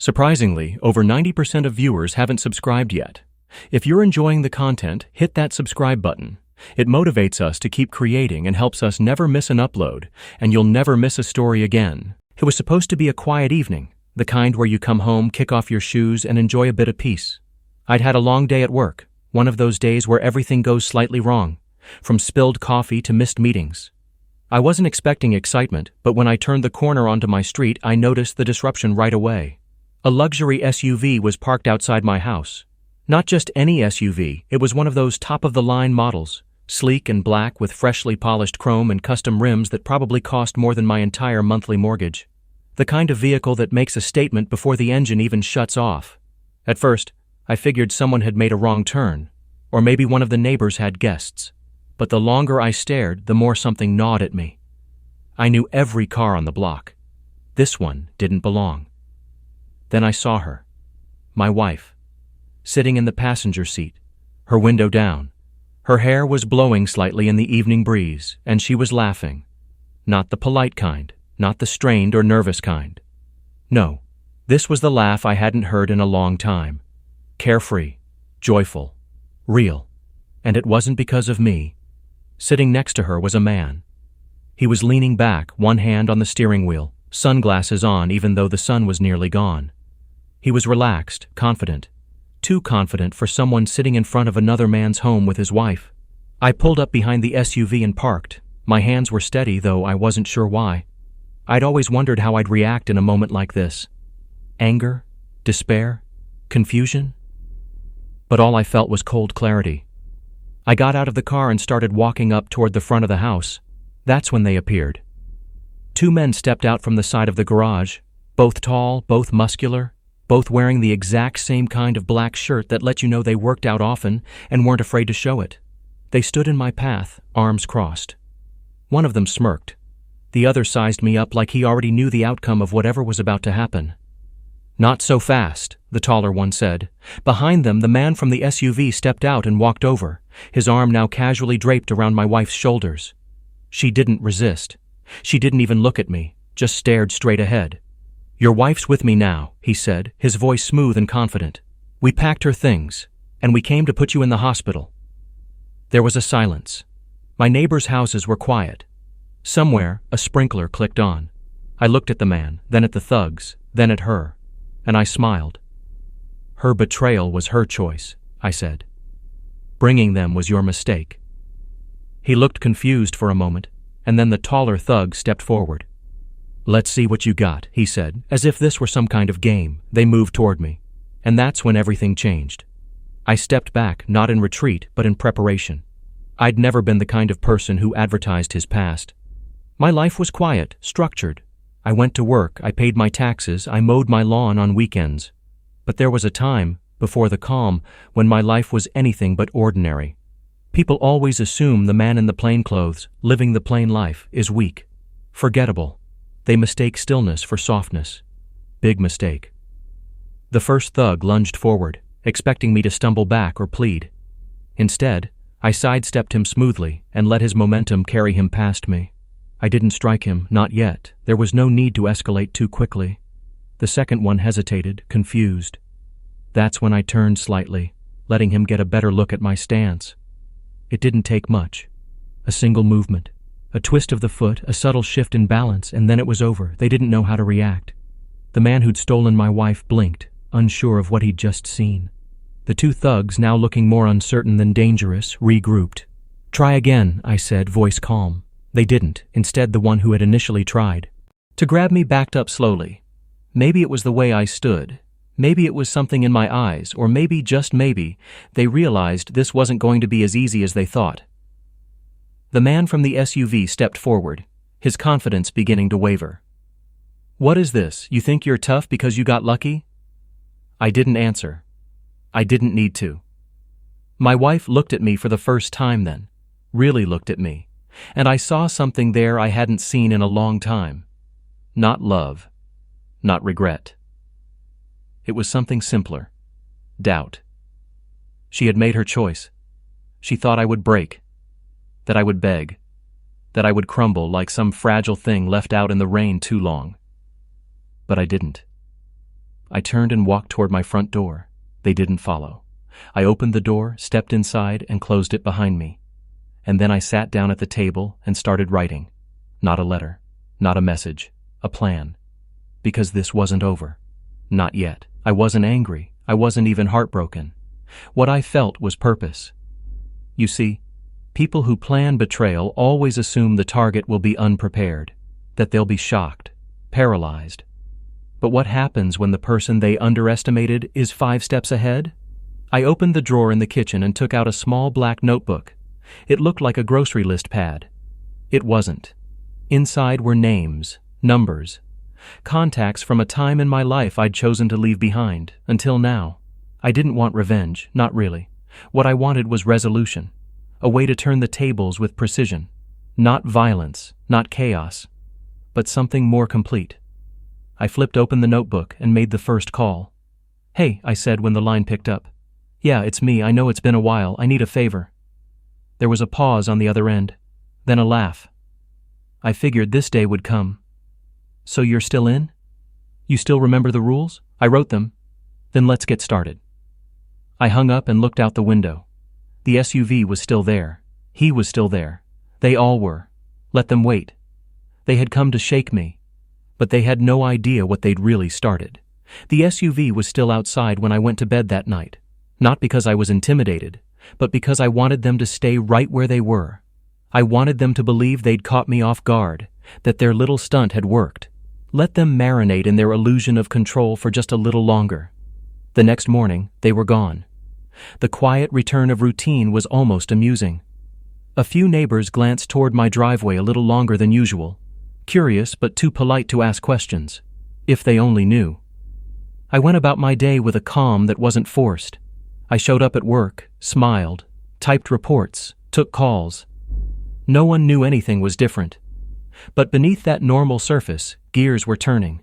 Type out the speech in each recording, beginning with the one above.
Surprisingly, over 90% of viewers haven't subscribed yet. If you're enjoying the content, hit that subscribe button. It motivates us to keep creating and helps us never miss an upload, and you'll never miss a story again. It was supposed to be a quiet evening, the kind where you come home, kick off your shoes, and enjoy a bit of peace. I'd had a long day at work, one of those days where everything goes slightly wrong, from spilled coffee to missed meetings. I wasn't expecting excitement, but when I turned the corner onto my street, I noticed the disruption right away. A luxury SUV was parked outside my house. Not just any SUV, it was one of those top-of-the-line models, sleek and black with freshly polished chrome and custom rims that probably cost more than my entire monthly mortgage. The kind of vehicle that makes a statement before the engine even shuts off. At first, I figured someone had made a wrong turn, or maybe one of the neighbors had guests. But the longer I stared, the more something gnawed at me. I knew every car on the block. This one didn't belong. Then I saw her, my wife, sitting in the passenger seat, her window down. Her hair was blowing slightly in the evening breeze, and she was laughing. Not the polite kind, not the strained or nervous kind. No, this was the laugh I hadn't heard in a long time. Carefree, joyful, real. And it wasn't because of me. Sitting next to her was a man. He was leaning back, one hand on the steering wheel, sunglasses on even though the sun was nearly gone. He was relaxed, confident. Too confident for someone sitting in front of another man's home with his wife. I pulled up behind the SUV and parked. My hands were steady, though I wasn't sure why. I'd always wondered how I'd react in a moment like this. Anger? Despair? Confusion? But all I felt was cold clarity. I got out of the car and started walking up toward the front of the house. That's when they appeared. Two men stepped out from the side of the garage, both tall, both muscular, both wearing the exact same kind of black shirt that let you know they worked out often and weren't afraid to show it. They stood in my path, arms crossed. One of them smirked. The other sized me up like he already knew the outcome of whatever was about to happen. "Not so fast," the taller one said. Behind them, the man from the SUV stepped out and walked over, his arm now casually draped around my wife's shoulders. She didn't resist. She didn't even look at me, just stared straight ahead. "Your wife's with me now," he said, his voice smooth and confident. "We packed her things, and we came to put you in the hospital." There was a silence. My neighbors' houses were quiet. Somewhere, a sprinkler clicked on. I looked at the man, then at the thugs, then at her, and I smiled. "Her betrayal was her choice," I said. "Bringing them was your mistake." He looked confused for a moment, and then the taller thug stepped forward. "Let's see what you got," he said, as if this were some kind of game. They moved toward me, and that's when everything changed. I stepped back, not in retreat, but in preparation. I'd never been the kind of person who advertised his past. My life was quiet, structured. I went to work, I paid my taxes, I mowed my lawn on weekends. But there was a time, before the calm, when my life was anything but ordinary. People always assume the man in the plain clothes, living the plain life, is weak, forgettable. They mistake stillness for softness. Big mistake. The first thug lunged forward, expecting me to stumble back or plead. Instead, I sidestepped him smoothly and let his momentum carry him past me. I didn't strike him, not yet. There was no need to escalate too quickly. The second one hesitated, confused. That's when I turned slightly, letting him get a better look at my stance. It didn't take much. A single movement. A twist of the foot, a subtle shift in balance, and then it was over. They didn't know how to react. The man who'd stolen my wife blinked, unsure of what he'd just seen. The two thugs, now looking more uncertain than dangerous, regrouped. "Try again," I said, voice calm. They didn't, instead the one who had initially tried. To grab me backed up slowly. Maybe it was the way I stood. Maybe it was something in my eyes, or maybe, just maybe, they realized this wasn't going to be as easy as they thought. The man from the SUV stepped forward, his confidence beginning to waver. "What is this? You think you're tough because you got lucky?" I didn't answer. I didn't need to. My wife looked at me for the first time then, really looked at me, and I saw something there I hadn't seen in a long time. Not love, not regret. It was something simpler. Doubt. She had made her choice. She thought I would break, that I would beg, that I would crumble like some fragile thing left out in the rain too long. But I didn't. I turned and walked toward my front door. They didn't follow. I opened the door, stepped inside, and closed it behind me. And then I sat down at the table and started writing. Not a letter, not a message, a plan. Because this wasn't over. Not yet. I wasn't angry. I wasn't even heartbroken. What I felt was purpose. You see, people who plan betrayal always assume the target will be unprepared, that they'll be shocked, paralyzed. But what happens when the person they underestimated is 5 steps ahead? I opened the drawer in the kitchen and took out a small black notebook. It looked like a grocery list pad. It wasn't. Inside were names, numbers, contacts from a time in my life I'd chosen to leave behind, until now. I didn't want revenge, not really. What I wanted was resolution, a way to turn the tables with precision. Not violence, not chaos, but something more complete. I flipped open the notebook and made the first call. "Hey," I said when the line picked up. "Yeah, it's me. I know it's been a while. I need a favor." There was a pause on the other end, then a laugh. I figured this day would come. "So you're still in? You still remember the rules? I wrote them. Then let's get started." I hung up and looked out the window. The SUV was still there. He was still there. They all were. Let them wait. They had come to shake me, but they had no idea what they'd really started. The SUV was still outside when I went to bed that night, not because I was intimidated, but because I wanted them to stay right where they were. I wanted them to believe they'd caught me off guard, that their little stunt had worked. Let them marinate in their illusion of control for just a little longer. The next morning, they were gone. The quiet return of routine was almost amusing. A few neighbors glanced toward my driveway a little longer than usual, curious but too polite to ask questions. If they only knew. I went about my day with a calm that wasn't forced. I showed up at work, smiled, typed reports, took calls. No one knew anything was different. But beneath that normal surface, gears were turning.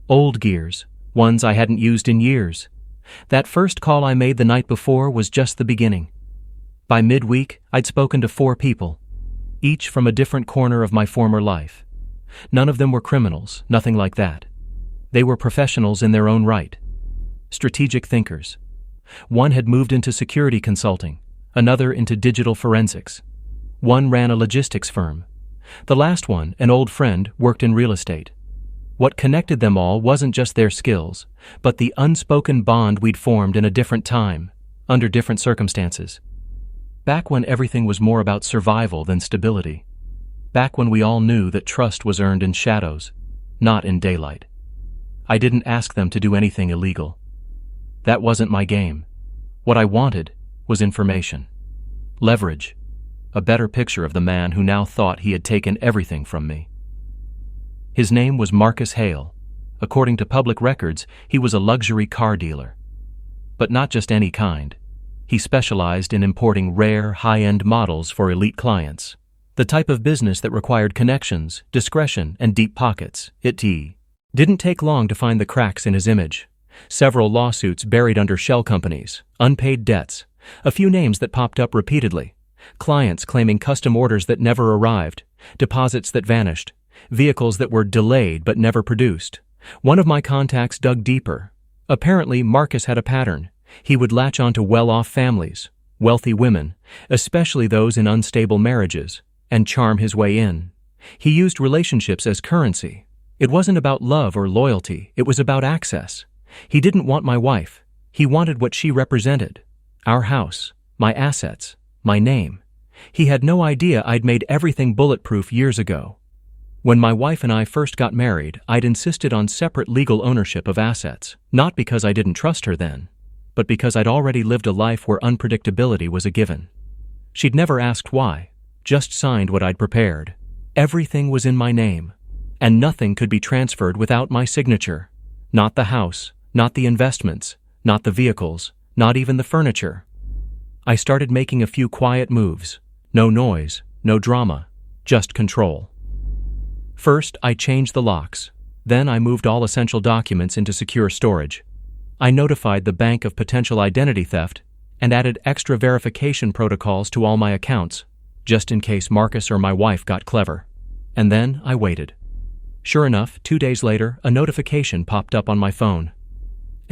Old gears, ones I hadn't used in years. That first call I made the night before was just the beginning. By midweek, I'd spoken to 4 people, each from a different corner of my former life. None of them were criminals, nothing like that. They were professionals in their own right. Strategic thinkers. One had moved into security consulting, another into digital forensics. One ran a logistics firm. The last one, an old friend, worked in real estate. What connected them all wasn't just their skills, but the unspoken bond we'd formed in a different time, under different circumstances. Back when everything was more about survival than stability. Back when we all knew that trust was earned in shadows, not in daylight. I didn't ask them to do anything illegal. That wasn't my game. What I wanted was information. Leverage. A better picture of the man who now thought he had taken everything from me. His name was Marcus Hale. According to public records, he was a luxury car dealer. But not just any kind. He specialized in importing rare, high-end models for elite clients. The type of business that required connections, discretion, and deep pockets. It didn't take long to find the cracks in his image. Several lawsuits buried under shell companies, unpaid debts, a few names that popped up repeatedly, clients claiming custom orders that never arrived, deposits that vanished, vehicles that were delayed but never produced. One of my contacts dug deeper. Apparently, Marcus had a pattern. He would latch onto well-off families, wealthy women, especially those in unstable marriages, and charm his way in. He used relationships as currency. It wasn't about love or loyalty, it was about access. He didn't want my wife. He wanted what she represented. Our house, my assets, my name. He had no idea I'd made everything bulletproof years ago. When my wife and I first got married, I'd insisted on separate legal ownership of assets, not because I didn't trust her then, but because I'd already lived a life where unpredictability was a given. She'd never asked why, just signed what I'd prepared. Everything was in my name, and nothing could be transferred without my signature. Not the house, not the investments, not the vehicles, not even the furniture. I started making a few quiet moves. No noise, no drama, just control. First, I changed the locks. Then I moved all essential documents into secure storage. I notified the bank of potential identity theft and added extra verification protocols to all my accounts, just in case Marcus or my wife got clever. And then I waited. Sure enough, 2 days later, a notification popped up on my phone.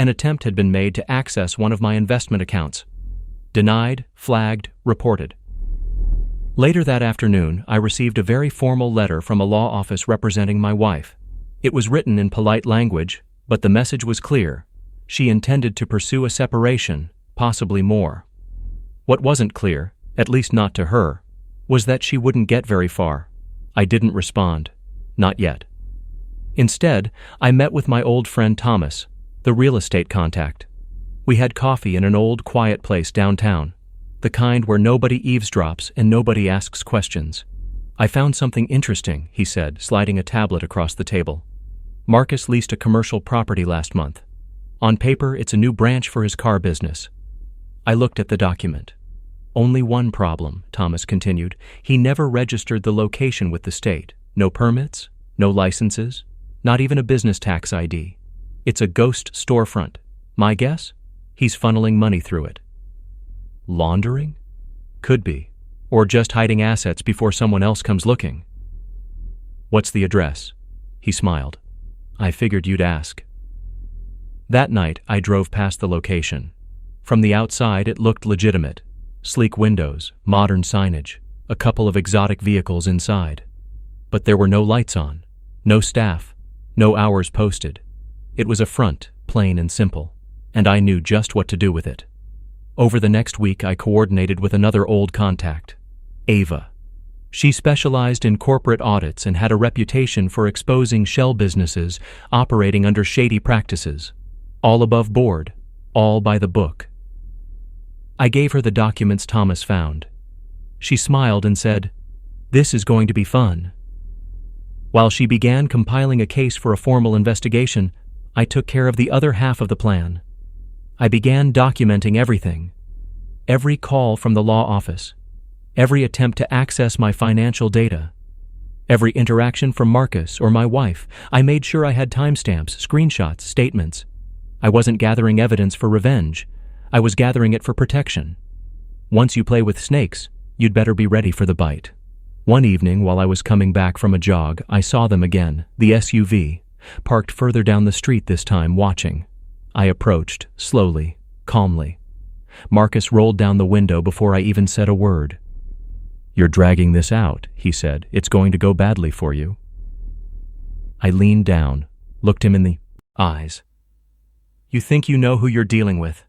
An attempt had been made to access one of my investment accounts. Denied, flagged, reported. Later that afternoon, I received a very formal letter from a law office representing my wife. It was written in polite language, but the message was clear. She intended to pursue a separation, possibly more. What wasn't clear, at least not to her, was that she wouldn't get very far. I didn't respond. Not yet. Instead, I met with my old friend Thomas, the real estate contact. We had coffee in an old, quiet place downtown, the kind where nobody eavesdrops and nobody asks questions. I found something interesting, he said, sliding a tablet across the table. Marcus leased a commercial property last month. On paper, it's a new branch for his car business. I looked at the document. Only one problem, Thomas continued. He never registered the location with the state. No permits, no licenses, not even a business tax ID. It's a ghost storefront. My guess? He's funneling money through it. Laundering? Could be. Or just hiding assets before someone else comes looking. What's the address? He smiled. I figured you'd ask. That night, I drove past the location. From the outside, it looked legitimate. Sleek windows, modern signage, a couple of exotic vehicles inside. But there were no lights on, no staff, no hours posted. It was a front, plain and simple, and I knew just what to do with it. Over the next week, I coordinated with another old contact, Ava. She specialized in corporate audits and had a reputation for exposing shell businesses operating under shady practices. All above board, all by the book. I gave her the documents Thomas found. She smiled and said, "This is going to be fun." While she began compiling a case for a formal investigation, I took care of the other half of the plan. I began documenting everything. Every call from the law office. Every attempt to access my financial data. Every interaction from Marcus or my wife. I made sure I had timestamps, screenshots, statements. I wasn't gathering evidence for revenge. I was gathering it for protection. Once you play with snakes, you'd better be ready for the bite. One evening, while I was coming back from a jog, I saw them again, the SUV, parked further down the street this time, watching. I approached, slowly, calmly. Marcus rolled down the window before I even said a word. "You're dragging this out," he said. "It's going to go badly for you." I leaned down, looked him in the eyes. "You think you know who you're dealing with?"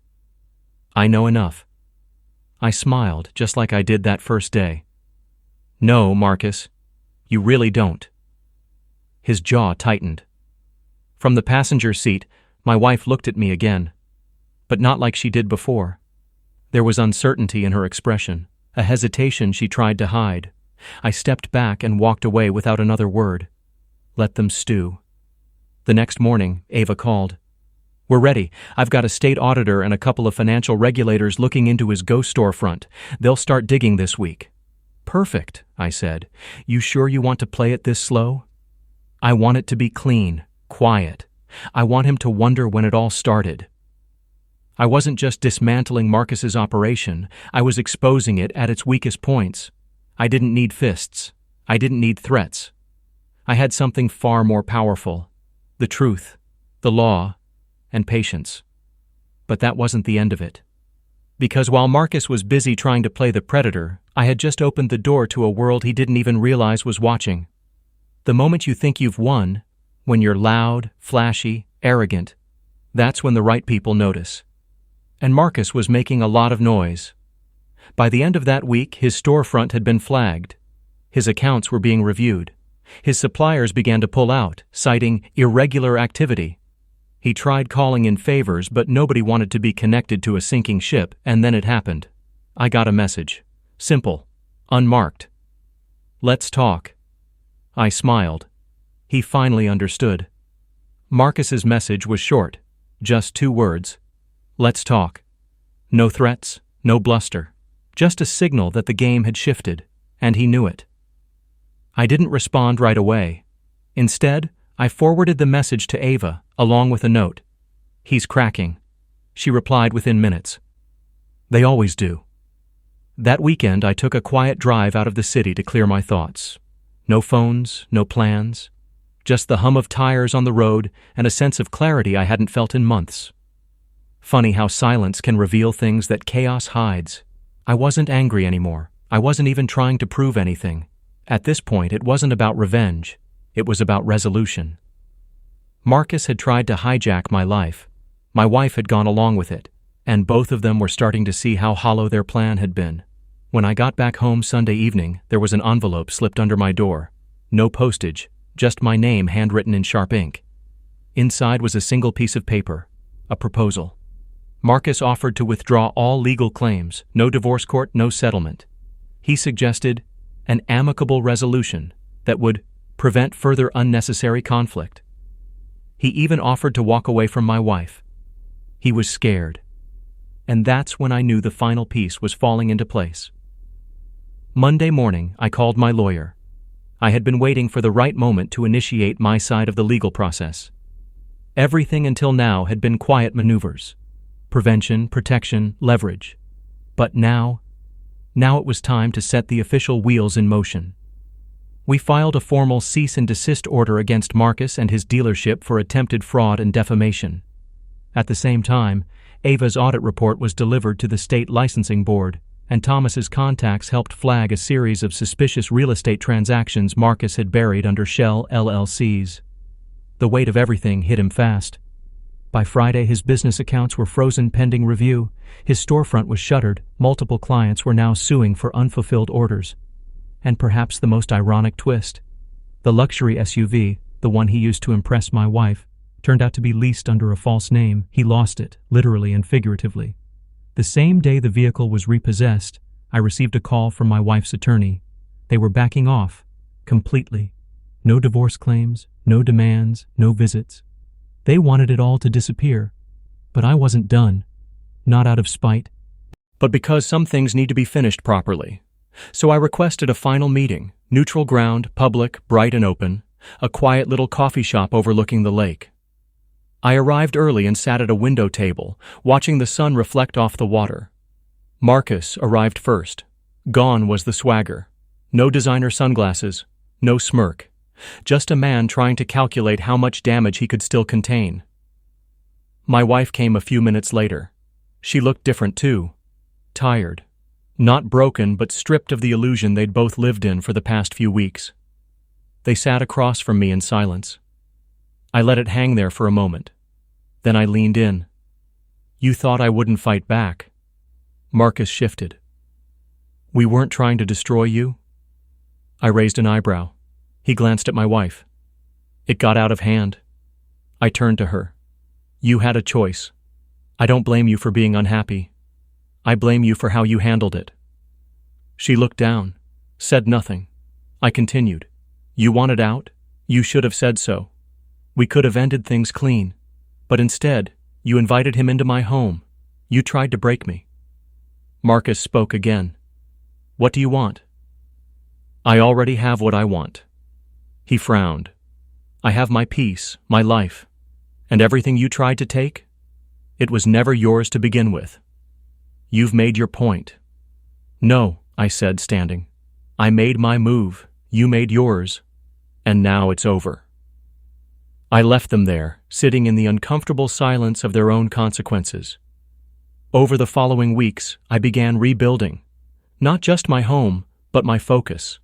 "I know enough." I smiled, just like I did that first day. "No, Marcus, you really don't." His jaw tightened. From the passenger seat, my wife looked at me again, but not like she did before. There was uncertainty in her expression, a hesitation she tried to hide. I stepped back and walked away without another word. Let them stew. The next morning, Ava called. "We're ready. I've got a state auditor and a couple of financial regulators looking into his ghost storefront. They'll start digging this week." "Perfect," I said. "You sure you want to play it this slow?" "I want it to be clean, quiet. I want him to wonder when it all started." I wasn't just dismantling Marcus's operation. I was exposing it at its weakest points. I didn't need fists. I didn't need threats. I had something far more powerful. The truth, the law, and patience. But that wasn't the end of it. Because while Marcus was busy trying to play the predator, I had just opened the door to a world he didn't even realize was watching. The moment you think you've won, when you're loud, flashy, arrogant, that's when the right people notice. And Marcus was making a lot of noise. By the end of that week, his storefront had been flagged. His accounts were being reviewed. His suppliers began to pull out, citing irregular activity. He tried calling in favors, but nobody wanted to be connected to a sinking ship, and then it happened. I got a message. Simple. Unmarked. "Let's talk." I smiled. He finally understood. Marcus's message was short. Just 2 words. "Let's talk." No threats, no bluster. Just a signal that the game had shifted, and he knew it. I didn't respond right away. Instead, I forwarded the message to Ava, along with a note. "He's cracking." She replied within minutes. They always do. That weekend, I took a quiet drive out of the city to clear my thoughts. No phones, no plans. Just the hum of tires on the road and a sense of clarity I hadn't felt in months. Funny how silence can reveal things that chaos hides. I wasn't angry anymore. I wasn't even trying to prove anything. At this point, it wasn't about revenge. It was about resolution. Marcus had tried to hijack my life. My wife had gone along with it, and both of them were starting to see how hollow their plan had been. When I got back home Sunday evening, there was an envelope slipped under my door. No postage, just my name handwritten in sharp ink. Inside was a single piece of paper, a proposal. Marcus offered to withdraw all legal claims, no divorce court, no settlement. He suggested an amicable resolution that would prevent further unnecessary conflict. He even offered to walk away from my wife. He was scared. And that's when I knew the final piece was falling into place. Monday morning, I called my lawyer. I had been waiting for the right moment to initiate my side of the legal process. Everything until now had been quiet maneuvers. Prevention, protection, leverage. But now it was time to set the official wheels in motion. We filed a formal cease and desist order against Marcus and his dealership for attempted fraud and defamation. At the same time, Ava's audit report was delivered to the state licensing board, and Thomas's contacts helped flag a series of suspicious real estate transactions Marcus had buried under shell LLCs. The weight of everything hit him fast. By Friday, his business accounts were frozen pending review, his storefront was shuttered, multiple clients were now suing for unfulfilled orders. And perhaps the most ironic twist, the luxury SUV, the one he used to impress my wife, turned out to be leased under a false name. He lost it, literally and figuratively. The same day the vehicle was repossessed, I received a call from my wife's attorney. They were backing off, completely. No divorce claims, no demands, no visits. They wanted it all to disappear. But I wasn't done. Not out of spite, but because some things need to be finished properly. So I requested a final meeting, neutral ground, public, bright and open, a quiet little coffee shop overlooking the lake. I arrived early and sat at a window table, watching the sun reflect off the water. Marcus arrived first. Gone was the swagger. No designer sunglasses, no smirk. Just a man trying to calculate how much damage he could still contain. My wife came a few minutes later. She looked different too. Tired. Not broken, but stripped of the illusion they'd both lived in for the past few weeks. They sat across from me in silence. I let it hang there for a moment. Then I leaned in. You thought I wouldn't fight back. Marcus shifted. We weren't trying to destroy you? I raised an eyebrow. He glanced at my wife. It got out of hand. I turned to her. You had a choice. I don't blame you for being unhappy. I blame you for how you handled it. She looked down, said nothing. I continued. You wanted out? You should have said so. We could have ended things clean. But instead, you invited him into my home. You tried to break me. Marcus spoke again. What do you want? I already have what I want. He frowned. I have my peace, my life. And everything you tried to take? It was never yours to begin with. You've made your point. No, I said, standing. I made my move. You made yours. And now it's over. I left them there, sitting in the uncomfortable silence of their own consequences. Over the following weeks, I began rebuilding. Not just my home, but my focus.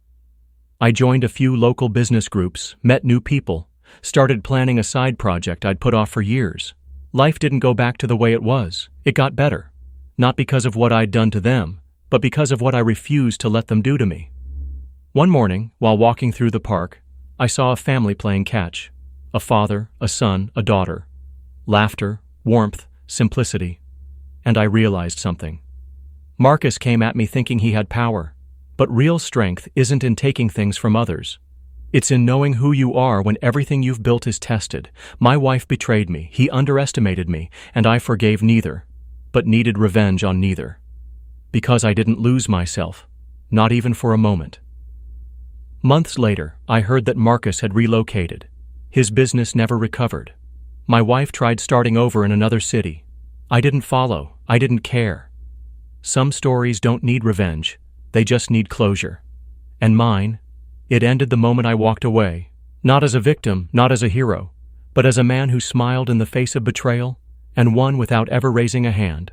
I joined a few local business groups, met new people, started planning a side project I'd put off for years. Life didn't go back to the way it was. It got better. Not because of what I'd done to them, but because of what I refused to let them do to me. One morning, while walking through the park, I saw a family playing catch. A father, a son, a daughter. Laughter, warmth, simplicity. And I realized something. Marcus came at me thinking he had power. But real strength isn't in taking things from others. It's in knowing who you are when everything you've built is tested. My wife betrayed me, he underestimated me, and I forgave neither, but needed revenge on neither. Because I didn't lose myself, not even for a moment. Months later, I heard that Marcus had relocated. His business never recovered. My wife tried starting over in another city. I didn't follow. I didn't care. Some stories don't need revenge. They just need closure. And mine, it ended the moment I walked away. Not as a victim, not as a hero, but as a man who smiled in the face of betrayal and one without ever raising a hand.